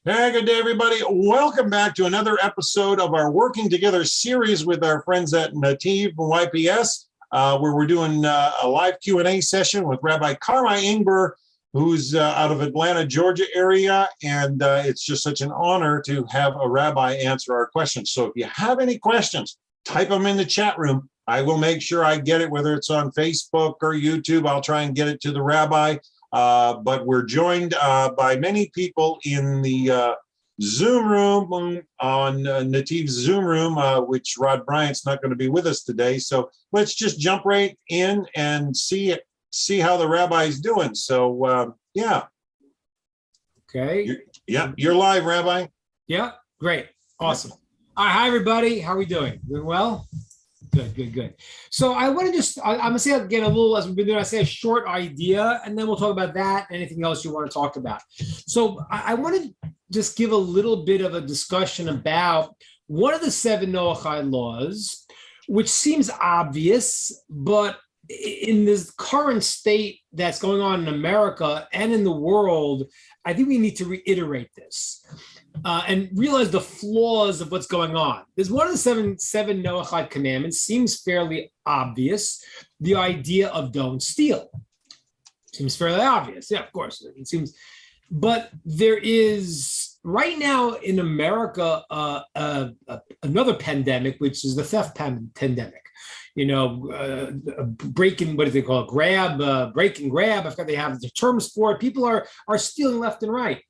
Hey, good day, everybody. Welcome back to another episode of our Working Together series with our friends at NETIV and YPS, where we're doing a live Q&A session with Rabbi Karmi Ingber, who's out of Atlanta, Georgia area. And it's just such an honor to have a rabbi answer our questions. So if you have any questions, type them in the chat room. I will make sure I get it, whether it's on Facebook or YouTube. I'll try and get it to the rabbi. But we're joined by many people in the Zoom room on NETIV's Zoom room, which Rod Bryant's not going to be with us today. So let's just jump right in and see how the rabbi's doing. So yeah. Okay. You're live, Rabbi. Yeah, great. Awesome. All right, hi, everybody. How are we doing? Doing well? Good. So I want to I'm going to say again a little, as we've been doing, I say a short idea, and then we'll talk about that, anything else you want to talk about. So I want to just give a little bit of a discussion about one of the 7 Noahide laws, which seems obvious, but in this current state that's going on in America and in the world, I think we need to reiterate this. And realize the flaws of what's going on. There's one of the seven Noahide commandments, seems fairly obvious. The idea of don't steal seems fairly obvious. Yeah, of course, it seems. But there is right now in America another pandemic, which is the theft pandemic. You know, breaking, what do they call it? Break and grab. I forgot they have the terms for it. People are stealing left and right.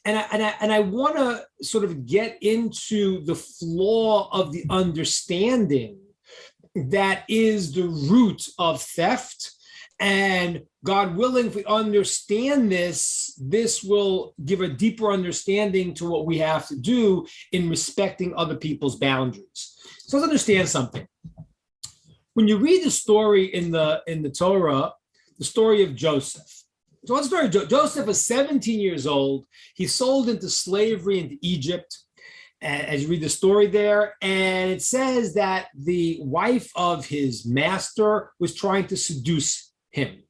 And I want to sort of get into the flaw of the understanding that is the root of theft. And God willing, if we understand this will give a deeper understanding to what we have to do in respecting other people's boundaries. So let's understand something. When you read the story in the Torah, the story of Joseph. So what's the story? Joseph was 17 years old. He's sold into slavery into Egypt, as you read the story there. And it says that the wife of his master was trying to seduce him.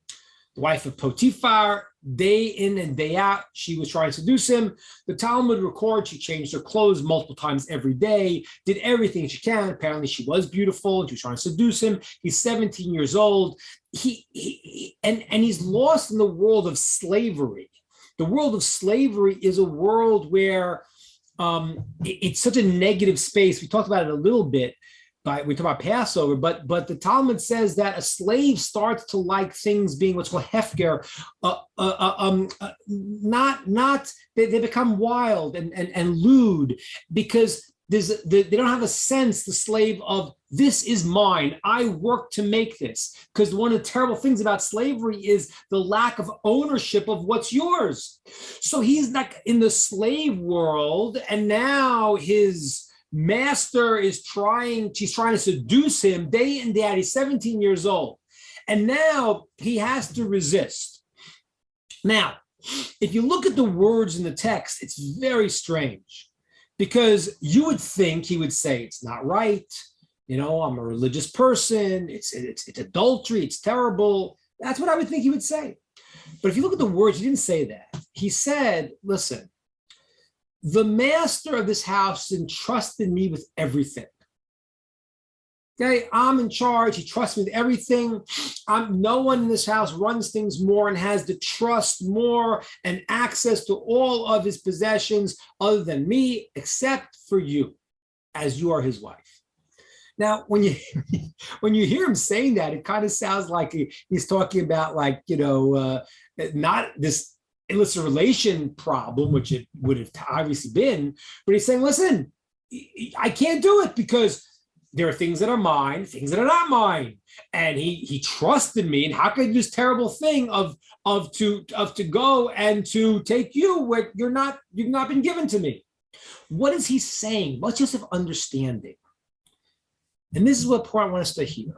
The wife of Potiphar, day in and day out, she was trying to seduce him. The Talmud records she changed her clothes multiple times every day, did everything she can. Apparently she was beautiful and she was trying to seduce him. He's 17 years old. And he's lost in the world of slavery. The world of slavery is a world where it's such a negative space. We talked about it a little bit. We talk about Passover, but the Talmud says that a slave starts to like things being what's called hefker, they become wild and lewd because they don't have a sense, the slave, of this is mine. I work to make this. Because one of the terrible things about slavery is the lack of ownership of what's yours. So he's like in the slave world, and now his master she's trying to seduce him day in, day out. He's 17 years old. And now he has to resist. Now, if you look at the words in the text, it's very strange. Because you would think he would say, it's not right. You know, I'm a religious person. It's adultery. It's terrible. That's what I would think he would say. But if you look at the words, he didn't say that. He said, listen, the master of this house entrusted me with everything. Okay, I'm in charge. He trusts me with everything. No one in this house runs things more and has the trust more and access to all of his possessions other than me, except for you, as you are his wife. Now, when you hear him saying that, it kind of sounds like he's talking about, like, you know, not this illicit relation problem, which it would have obviously been, but he's saying, listen, I can't do it because there are things that are mine, things that are not mine. And he trusted me. And how could I do this terrible thing of to go and to take you where you've not been given to me? What is he saying? What's Joseph understanding? And this is what part I want us to hear.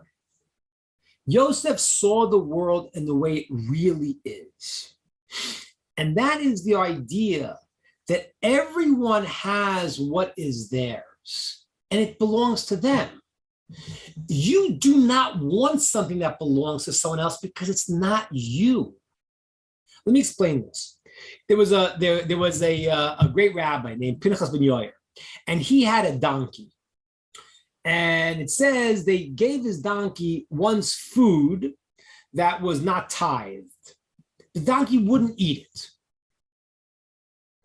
Joseph saw the world in the way it really is. And that is the idea that everyone has what is theirs. And it belongs to them. You do not want something that belongs to someone else because it's not you. Let me explain this. There was a great rabbi named Pinchas ben Yair, and he had a donkey. And it says they gave his donkey once food that was not tithed. The donkey wouldn't eat it.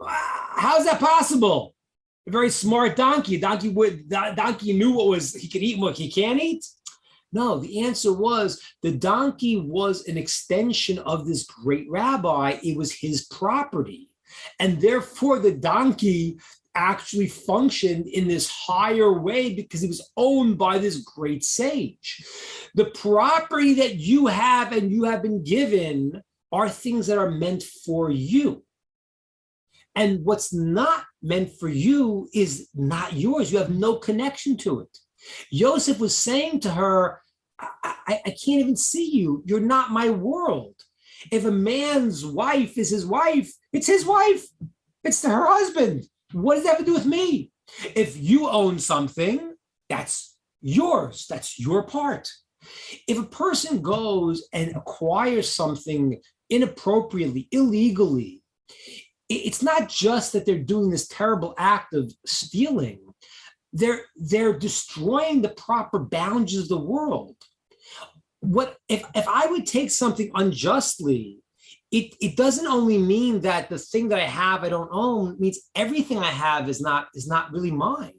How's that possible? A very smart donkey. Donkey knew what was he could eat and what he can't eat. No, the answer was the donkey was an extension of this great rabbi. It was his property. And therefore, the donkey actually functioned in this higher way because he was owned by this great sage. The property that you have and you have been given are things that are meant for you. And what's not meant for you is not yours. You have no connection to it. Yosef was saying to her, I can't even see you. You're not my world. If a man's wife is his wife, it's his wife. It's her husband. What does that have to do with me? If you own something, that's yours. That's your part. If a person goes and acquires something inappropriately, illegally, it's not just that they're doing this terrible act of stealing. They're destroying the proper boundaries of the world. What if I would take something unjustly, it doesn't only mean that the thing that I have I don't own, it means everything I have is not really mine.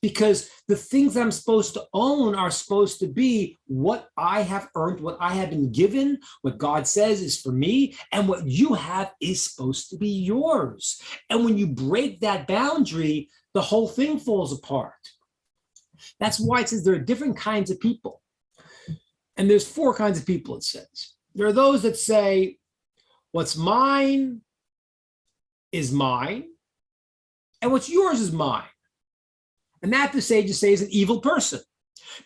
Because the things that I'm supposed to own are supposed to be what I have earned, what I have been given, what God says is for me, and what you have is supposed to be yours. And when you break that boundary, the whole thing falls apart. That's why it says there are different kinds of people. And there's 4 kinds of people, it says. There are those that say, what's mine is mine, and what's yours is mine. And that the sages say is an evil person,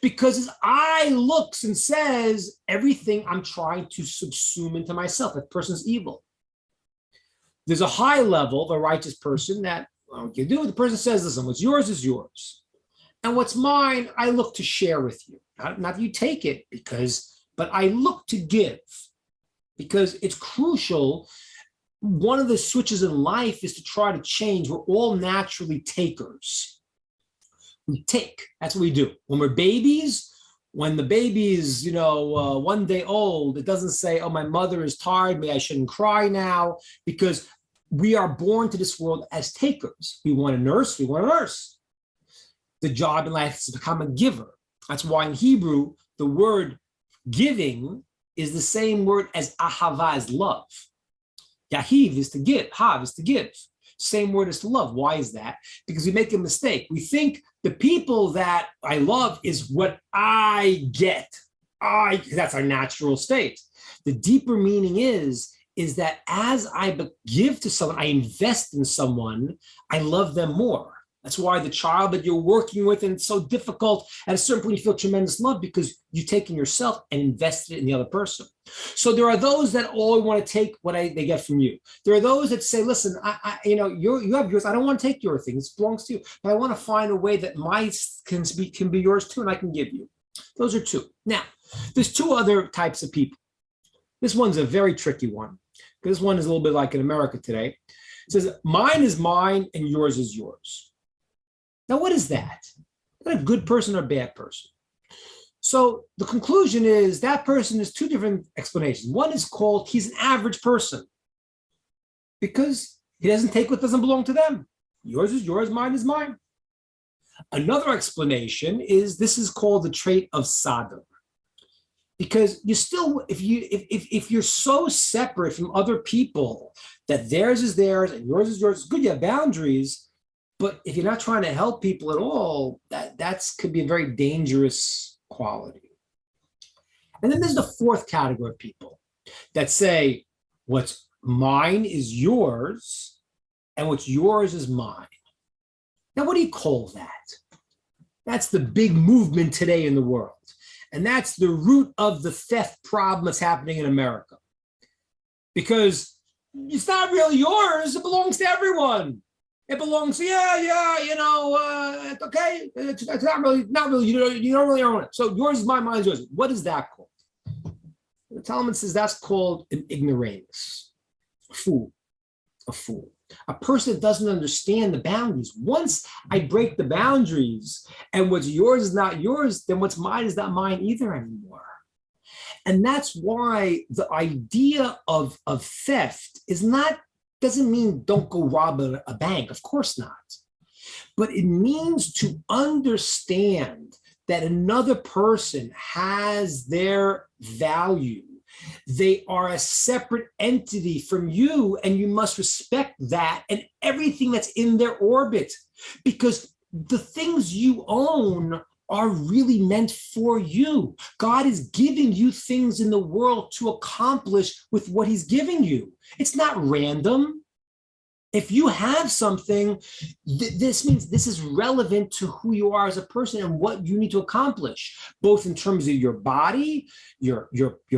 because his eye looks and says, everything I'm trying to subsume into myself. That person's evil. There's a high level, the righteous person, that what you do, the person says, listen, what's yours is yours. And what's mine, I look to share with you. Not that you take it, but I look to give, because it's crucial. One of the switches in life is to try to change. We're all naturally takers. We take. That's what we do. When we're babies, when the baby is, 1 day old, it doesn't say, oh, my mother is tired, maybe I shouldn't cry now, because we are born to this world as takers. We want to nurse. The job in life is to become a giver. That's why in Hebrew, the word giving is the same word as ahava, as love. Yahiv is to give, hav is to give. Same word as to love. Why is that? Because we make a mistake. We think the people that I love is what I get. That's our natural state. The deeper meaning is that as I give to someone, I invest in someone, I love them more. That's why the child that you're working with, and it's so difficult, at a certain point you feel tremendous love because you've taken yourself and invested it in the other person. So there are those that all want to take what they get from you. There are those that say, listen, you have yours. I don't want to take your thing. This belongs to you. But I want to find a way that mine can be yours too, and I can give you. Those are 2. Now, there's 2 other types of people. This one's a very tricky one. This one is a little bit like in America today. It says, mine is mine and yours is yours. Now, what is that? Is that a good person or a bad person? So the conclusion is that person has 2 different explanations. One is called he's an average person because he doesn't take what doesn't belong to them. Yours is yours, mine is mine. Another explanation is this is called the trait of Sodom. Because you still, if you're so separate from other people that theirs is theirs and yours is yours, it's good you have boundaries. But if you're not trying to help people at all, that could be a very dangerous quality. And then there's the 4th category of people that say, what's mine is yours, and what's yours is mine. Now, what do you call that? That's the big movement today in the world. And that's the root of the theft problem that's happening in America. Because it's not really yours, it belongs to everyone. It belongs to, it's okay. It's not really, you don't really own it. So yours is mine, mine is yours. What is that called? The Talmud says that's called an ignoramus, a fool. a fool. A person that doesn't understand the boundaries. Once I break the boundaries and what's yours is not yours, then what's mine is not mine either anymore. And that's why the idea of theft doesn't mean don't go rob a bank. Of course not. But it means to understand that another person has their value. They are a separate entity from you, and you must respect that and everything that's in their orbit, because the things you own are really meant for you. God is giving you things in the world to accomplish with what he's giving you. It's not random. If you have something, this means this is relevant to who you are as a person and what you need to accomplish, both in terms of your body, your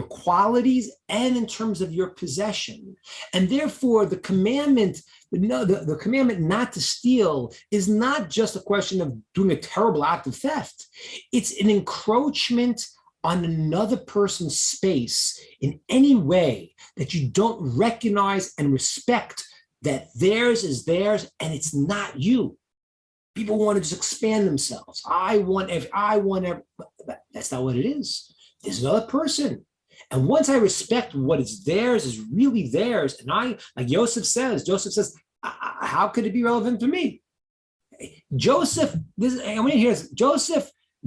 qualities, and in terms of your possession. And therefore, the commandment, the commandment not to steal is not just a question of doing a terrible act of theft. It's an encroachment on another person's space in any way that you don't recognize and respect that theirs is theirs and it's not you. People want to just expand themselves. I want every. That's not what it is. There's another person. And once I respect what is theirs is really theirs, and like Joseph says, how could it be relevant to me? Joseph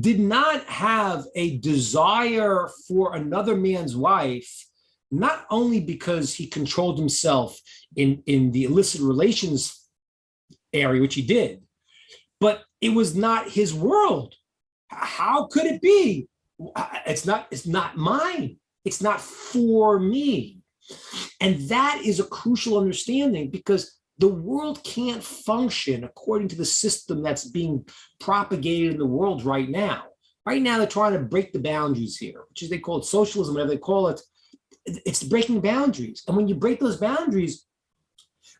did not have a desire for another man's wife, not only because he controlled himself in the illicit relations area, which he did, but it was not his world. How could it be? It's not mine. It's not for me. And that is a crucial understanding, because the world can't function according to the system that's being propagated in the world right now. Right now, they're trying to break the boundaries here, which is, they call it socialism, whatever they call it. It's breaking boundaries. And when you break those boundaries,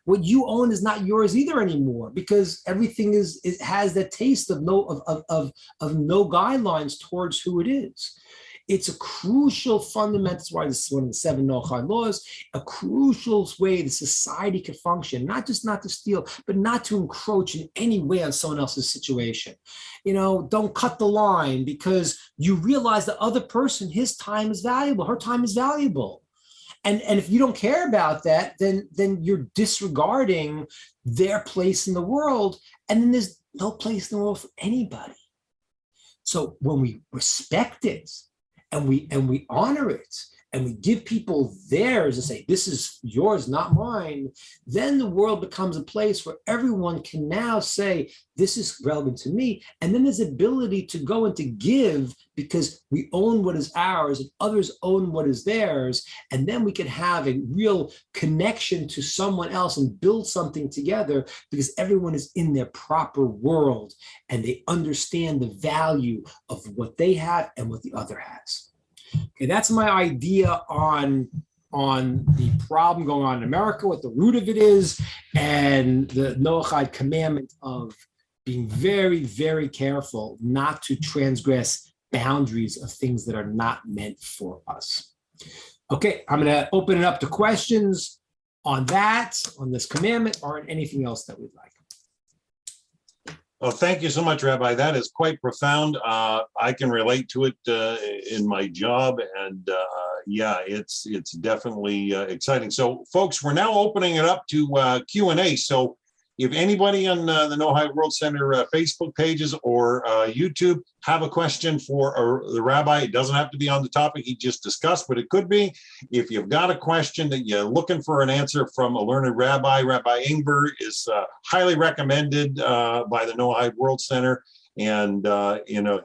what you own is not yours either anymore, because everything has that taste of no guidelines towards who it is. It's a crucial fundamental, that's why this is one of the 7 Noahide laws, a crucial way the society can function, not just not to steal, but not to encroach in any way on someone else's situation. Don't cut the line, because you realize the other person, his time is valuable, her time is valuable. And if you don't care about that, then you're disregarding their place in the world, and then there's no place in the world for anybody. So when we respect it, and we honor it, and we give people theirs and say, this is yours, not mine, then the world becomes a place where everyone can now say, this is relevant to me. And then there's the ability to go and to give, because we own what is ours and others own what is theirs. And then we can have a real connection to someone else and build something together, because everyone is in their proper world and they understand the value of what they have and what the other has. Okay, that's my idea on the problem going on in America, what the root of it is, and the Noahide commandment of being very, very careful not to transgress boundaries of things that are not meant for us. Okay, I'm going to open it up to questions on that, on this commandment, or on anything else that we'd like. Well, thank you so much, Rabbi. That is quite profound. I can relate to it in my job, and yeah, it's definitely exciting. So, folks, we're now opening it up to Q&A. So, if anybody on the Noahide World Center Facebook pages or YouTube have a question for the rabbi, it doesn't have to be on the topic he just discussed, but it could be. If you've got a question that you're looking for an answer from a learned rabbi, Rabbi Ingber is highly recommended by the Noahide World Center. And,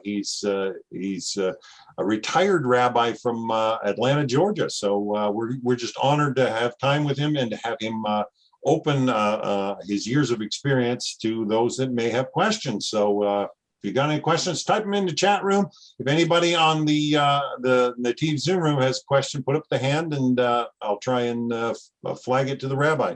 he's a retired rabbi from Atlanta, Georgia. So we're just honored to have time with him and to have him open his years of experience to those that may have questions. So if you got any questions, type them in the chat room. If anybody on the NETIV Zoom room has a question, put up the hand, and I'll try and flag it to the rabbi.